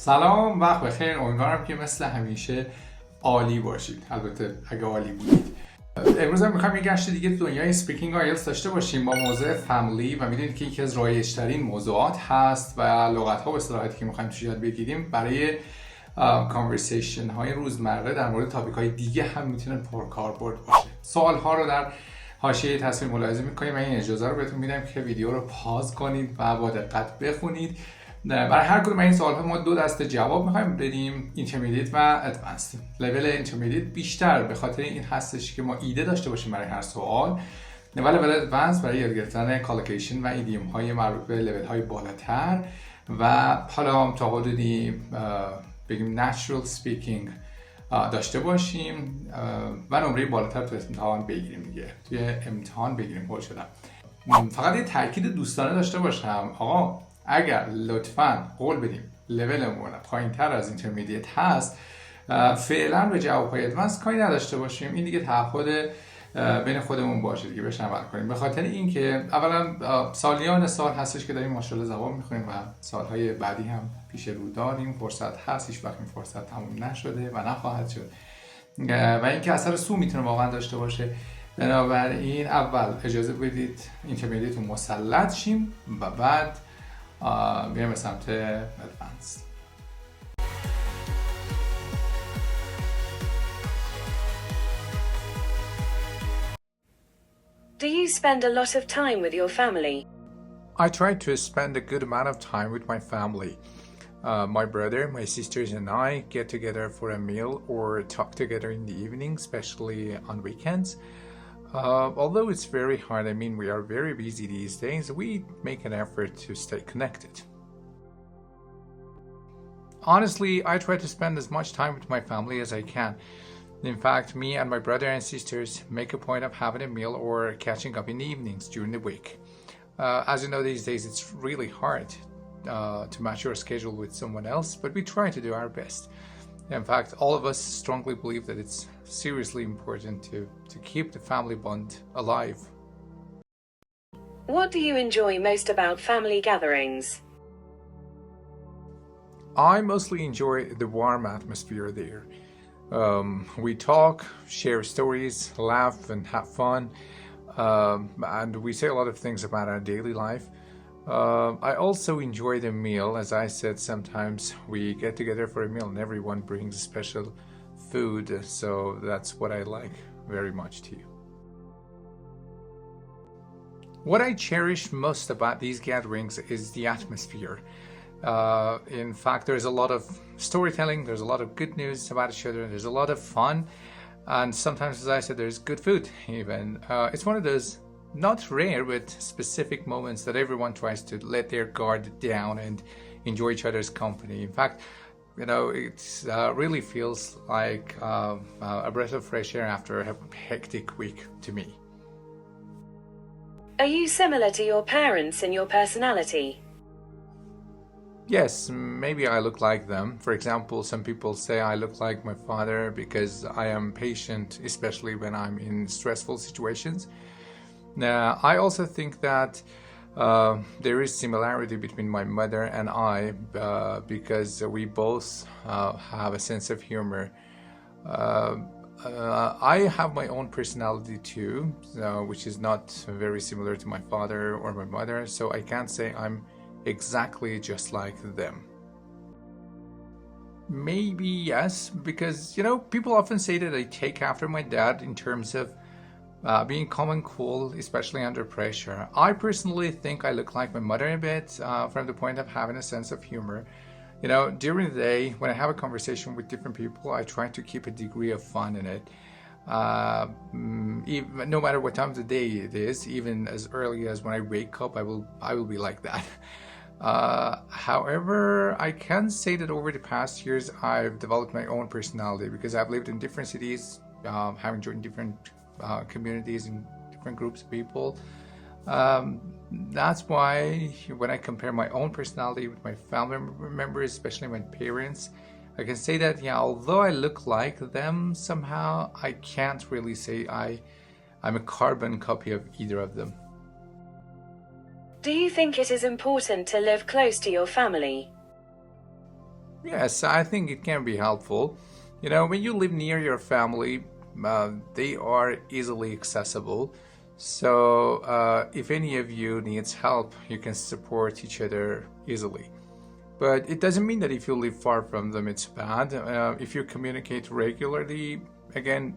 سلام، وقت بخیر. امیدوارم که مثل همیشه عالی باشید. البته اگه عالی بودید. امروز هم میخوایم یه گشت دیگه تو دنیای اسپیکینگ آیلتس داشته باشیم با موضوع فامیلی و میدونید که یکی از رایج‌ترین موضوعات هست و لغت‌ها و اصطلاحاتی که میخوایم توش یاد بگیریم برای کانورسیشن های روزمره در مورد تاپیک های دیگه هم میتونه پرکاربرد باشه. سوال ها رو در حاشیه تصویر ملاحظه میکنید و این اجازه رو بهتون میدم که ویدیو رو پاز کنید و با دقت بخونید. برای هر کدوم این سوال ها ما دو دسته جواب میخوایم بدیم، اینترمدیت و ادوانسد. لول اینترمدیت بیشتر به خاطر این هستش که ما ایده داشته باشیم برای هر سوال، و لول ادوانس برای یاد گرفتن کالوکیشن و ایدیوم های مربوط به لول های بالاتر و حالا تا حدودی بگیم نچرال سپیکینگ داشته باشیم و نمره بالاتر تو امتحان بگیریم دیگه. توی امتحان بگیریم. هول شدم. فقط یه تاکید دوستانه داشته باشم، آقا اگر لطفاً قول بدیم لولمون پایین‌تر از اینترمدیت هست، فعلا به جواب‌های ادوانس کاری نداشته باشیم. این دیگه تعهد بین خودمون باشه دیگه، بهش عمل کنیم. به خاطر اینکه اولا سالیان سال هستش که داریم ماشاءالله زبان می‌خونیم و سالهای بعدی هم پیش رو داریم. فرصت هست، هیچ وقت این فرصت تموم نشده و نخواهد شد و اینکه اثر سو میتونه واقعا داشته باشه. بنابراین اول اجازه بدید اینترمدیت رو مسلط شیم و بعد بیایم به سمت ادوانس. Do you spend a lot of time with your family? I try to spend a good amount of time with my family. My brother, my sisters and I get together for a meal or talk together in the evening, especially on weekends. Although it's very hard, I mean, we are very busy these days, we make an effort to stay connected. Honestly, I try to spend as much time with my family as I can. In fact, me and my brother and sisters make a point of having a meal or catching up in the evenings during the week. As you know, these days it's really hard to match your schedule with someone else, but we try to do our best. In fact, all of us strongly believe that it's seriously important to keep the family bond alive. What do you enjoy most about family gatherings? I mostly enjoy the warm atmosphere there. We talk, share stories, laugh and have fun, and we say a lot of things about our daily life. I also enjoy the meal. As I said, sometimes we get together for a meal and everyone brings special food, so that's what I like very much too. What I cherish most about these gatherings is the atmosphere. In fact, there's a lot of storytelling, there's a lot of good news about each other, there's a lot of fun, and sometimes, as I said, there's good food even. It's one of those not rare but specific moments that everyone tries to let their guard down and enjoy each other's company. In fact, you know, it really feels like a breath of fresh air after a hectic week to me. Are you similar to your parents in your personality? Yes, maybe I look like them. For example, some people say I look like my father because I am patient, especially when I'm in stressful situations. Now, I also think that there is similarity between my mother and I because we both have a sense of humor. I have my own personality too, which is not very similar to my father or my mother, so I can't say I'm exactly just like them. Maybe yes, because, you know, people often say that I take after my dad in terms of being calm and cool, especially under pressure. I personally think I look like my mother a bit from the point of having a sense of humor. You know, during the day, when I have a conversation with different people, I try to keep a degree of fun in it. No matter what time of the day it is, even as early as when I wake up, I will be like that. However, I can say that over the past years, I've developed my own personality because I've lived in different cities, having joined different communities and different groups of people. That's why when I compare my own personality with my family members, especially my parents, I can say that, yeah, although I look like them, somehow I can't really say I'm a carbon copy of either of them. Do you think it is important to live close to your family? Yes, I think it can be helpful. You know, when you live near your family, they are easily accessible. So if any of you needs help, you can support each other easily. But it doesn't mean that if you live far from them, it's bad. If you communicate regularly, again,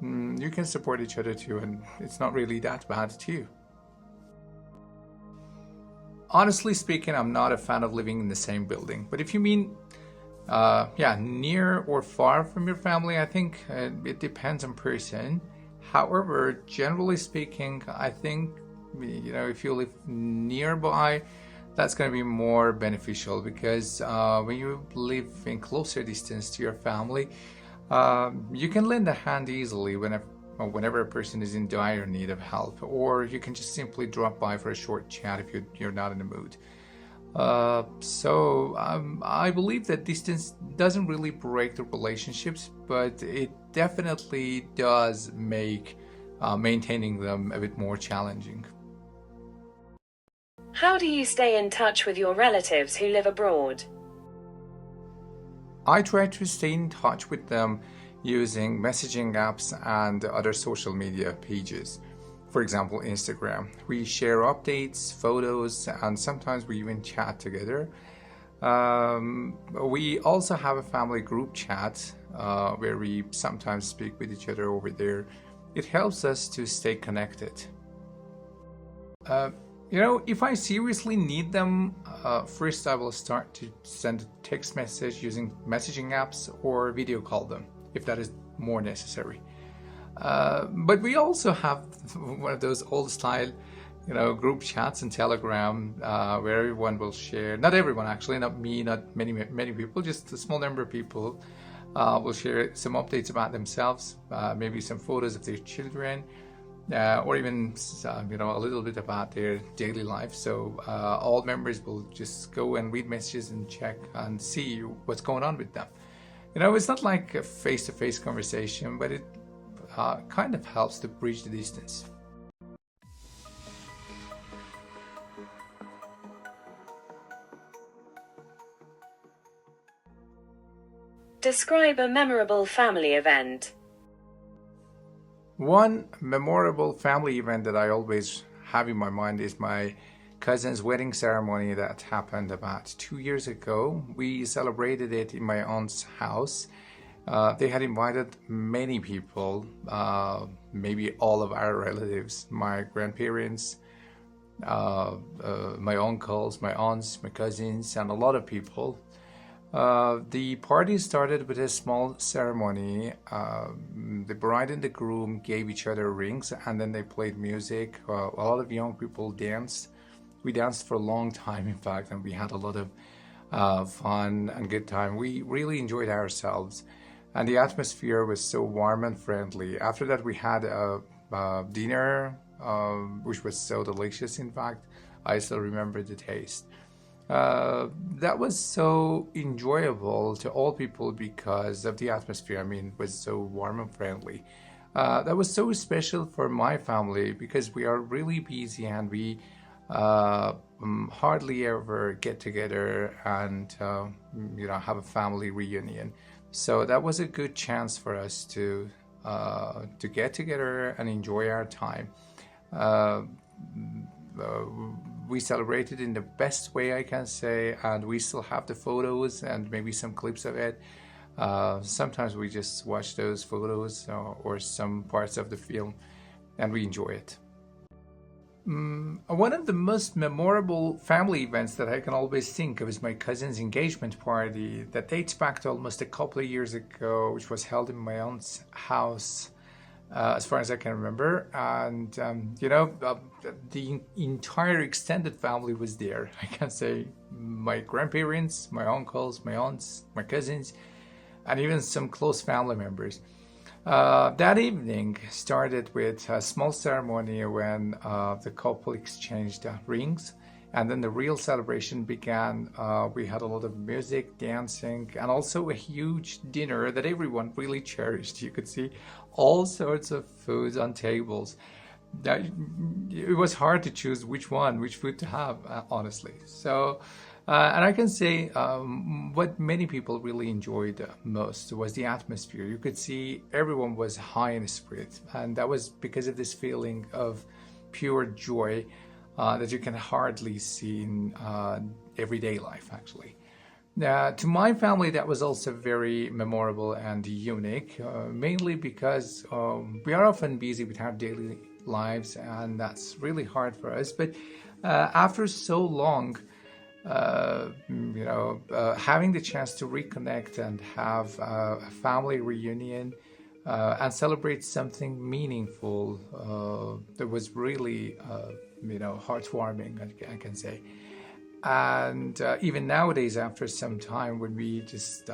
you can support each other too, and it's not really that bad too. Honestly speaking, I'm not a fan of living in the same building. But if you mean, near or far from your family, I think it depends on person. However, generally speaking, I think, you know, if you live nearby, that's going to be more beneficial, because when you live in closer distance to your family, you can lend a hand easily whenever a person is in dire need of help, or you can just simply drop by for a short chat if you're not in the mood. So I believe that distance doesn't really break the relationships, but it definitely does make maintaining them a bit more challenging. How do you stay in touch with your relatives who live abroad? I try to stay in touch with them using messaging apps and other social media pages. For example, Instagram. We share updates, photos, and sometimes we even chat together. We also have a family group chat where we sometimes speak with each other over there. It helps us to stay connected. You know, if I seriously need them, first I will start to send a text message using messaging apps or video call them, if that is more necessary. But we also have one of those old style, you know, group chats in Telegram where everyone will share, not everyone actually, not me, not many people, just a small number of people will share some updates about themselves, maybe some photos of their children, or even you know, a little bit about their daily life. So all members will just go and read messages and check and see what's going on with them. You know, it's not like a face-to-face conversation, but it kind of helps to bridge the distance. Describe a memorable family event. One memorable family event that I always have in my mind is my cousin's wedding ceremony that happened about 2 years ago. We celebrated it in my aunt's house. They had invited many people, maybe all of our relatives, my grandparents, my uncles, my aunts, my cousins, and a lot of people. The party started with a small ceremony. The bride and the groom gave each other rings, and then they played music. A lot of young people danced. We danced for a long time, in fact, and we had a lot of fun and good time. We really enjoyed ourselves, and the atmosphere was so warm and friendly. After that, we had a dinner, which was so delicious. In fact, I still remember the taste. That was so enjoyable to all people because of the atmosphere. I mean, it was so warm and friendly. That was so special for my family because we are really busy and we hardly ever get together and you know, have a family reunion. So that was a good chance for us to get together and enjoy our time. We celebrated in the best way I can say, and we still have the photos and maybe some clips of it. Sometimes we just watch those photos or some parts of the film and we enjoy it. One of the most memorable family events that I can always think of is my cousin's engagement party that dates back to almost a couple of years ago, which was held in my aunt's house. As far as I can remember, and you know, the entire extended family was there. I can say my grandparents, my uncles, my aunts, my cousins, and even some close family members. That evening started with a small ceremony when the couple exchanged rings, and then the real celebration began. We had a lot of music, dancing, and also a huge dinner that everyone really cherished. You could see all sorts of foods on tables. It was hard to choose which food to have, honestly. So And I can say what many people really enjoyed most was the atmosphere. You could see everyone was high in spirit, and that was because of this feeling of pure joy that you can hardly see in everyday life, actually. To my family, that was also very memorable and unique, mainly because we are often busy with our daily lives, and that's really hard for us. But after so long, having the chance to reconnect and have a family reunion and celebrate something meaningful, that was really, heartwarming, I can say. And even nowadays, after some time, when we just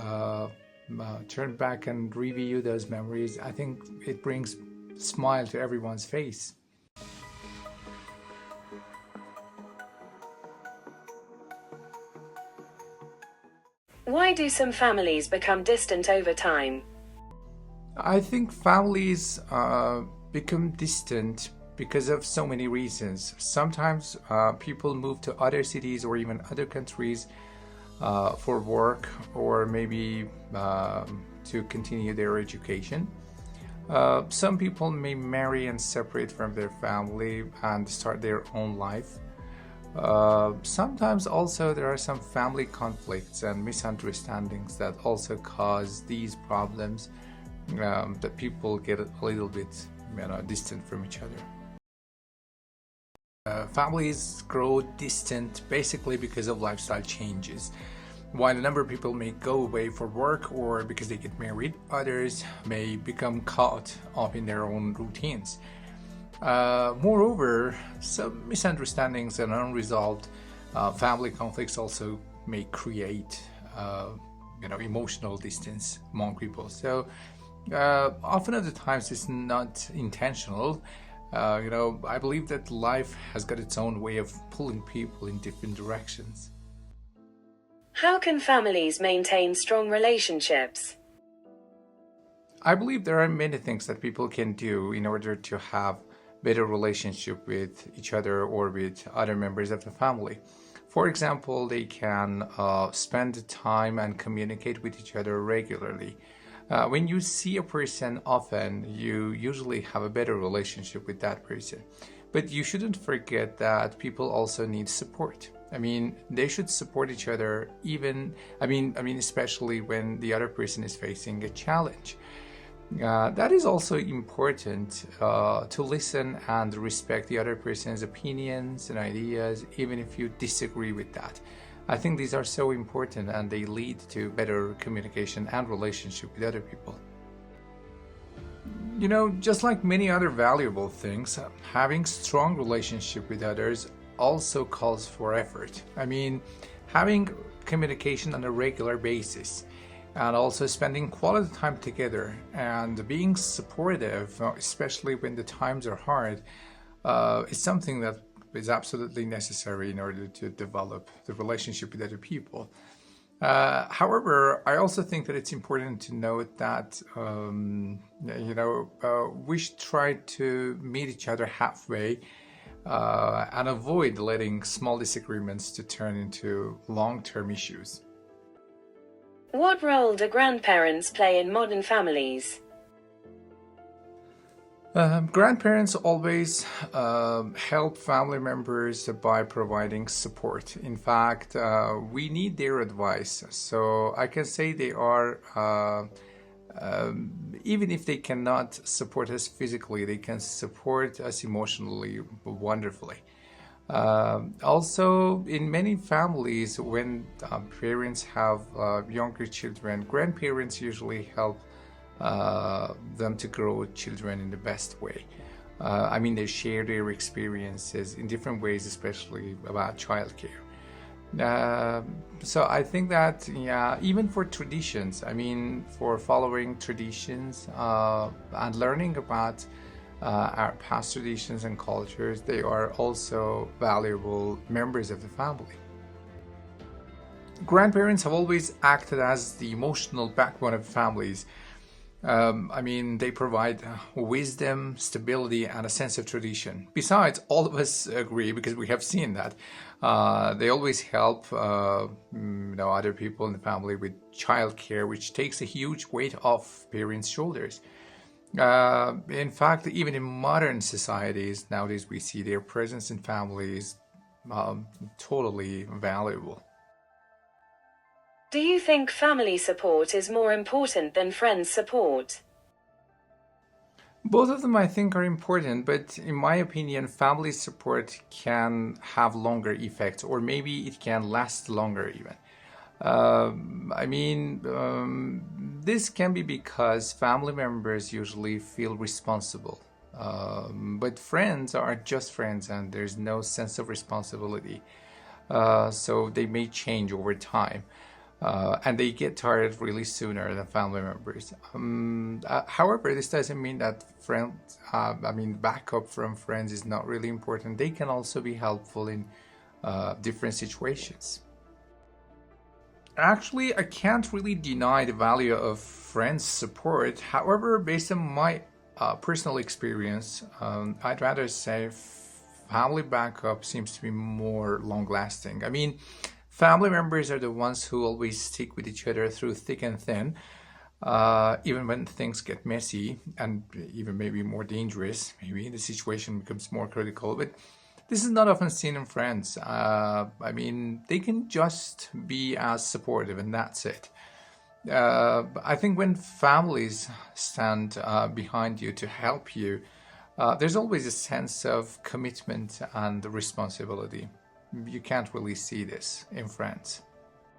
turn back and review those memories, I think it brings a smile to everyone's face. Why do some families become distant over time? I think families become distant because of so many reasons. Sometimes people move to other cities or even other countries for work, or maybe to continue their education. Some people may marry and separate from their family and start their own life. Sometimes also there are some family conflicts and misunderstandings that also cause these problems, that people get a little bit distant from each other. Families grow distant basically because of lifestyle changes. While a number of people may go away for work or because they get married, others may become caught up in their own routines. Moreover, some misunderstandings and unresolved family conflicts also may create emotional distance among people. So often of the times it's not intentional. I believe that life has got its own way of pulling people in different directions. How can families maintain strong relationships? I believe there are many things that people can do in order to have better relationship with each other or with other members of the family. For example, they can spend time and communicate with each other regularly. When you see a person often, you usually have a better relationship with that person. But you shouldn't forget that people also need support. I mean, they should support each other especially when the other person is facing a challenge. That is also important, to listen and respect the other person's opinions and ideas, even if you disagree with that. I think these are so important, and they lead to better communication and relationship with other people. Just like many other valuable things, having strong relationship with others also calls for effort. I mean, having communication on a regular basis and also spending quality time together and being supportive, especially when the times are hard, is something that is absolutely necessary in order to develop the relationship with other people. However, I also think that it's important to note that we should try to meet each other halfway and avoid letting small disagreements to turn into long-term issues. What role do grandparents play in modern families? Grandparents always help family members by providing support. In fact, we need their advice. So I can say they are, even if they cannot support us physically, they can support us emotionally wonderfully. Also, in many families, when parents have younger children, grandparents usually help them to grow children in the best way. They share their experiences in different ways, especially about childcare. So I think that, even for traditions, for following traditions and learning about our past traditions and cultures, they are also valuable members of the family. Grandparents have always acted as the emotional backbone of families. I mean, they provide wisdom, stability, and a sense of tradition. Besides, all of us agree, because we have seen that, they always help other people in the family with childcare, which takes a huge weight off parents' shoulders. In fact, even in modern societies, nowadays we see their presence in families totally valuable. Do you think family support is more important than friends support? Both of them, I think, are important, but in my opinion, family support can have longer effects, or maybe it can last longer even. This can be because family members usually feel responsible. But friends are just friends, and there's no sense of responsibility. So they may change over time. And they get tired really sooner than family members. However, this doesn't mean that backup from friends is not really important. They can also be helpful in different situations. Actually, I can't really deny the value of friends' support. However, based on my personal experience, I'd rather say family backup seems to be more long-lasting. I mean, family members are the ones who always stick with each other through thick and thin, even when things get messy and even maybe more dangerous. Maybe the situation becomes more critical, but this is not often seen in friends. They can just be as supportive, and that's it. I think when families stand behind you to help you, there's always a sense of commitment and responsibility. You can't really see this in friends.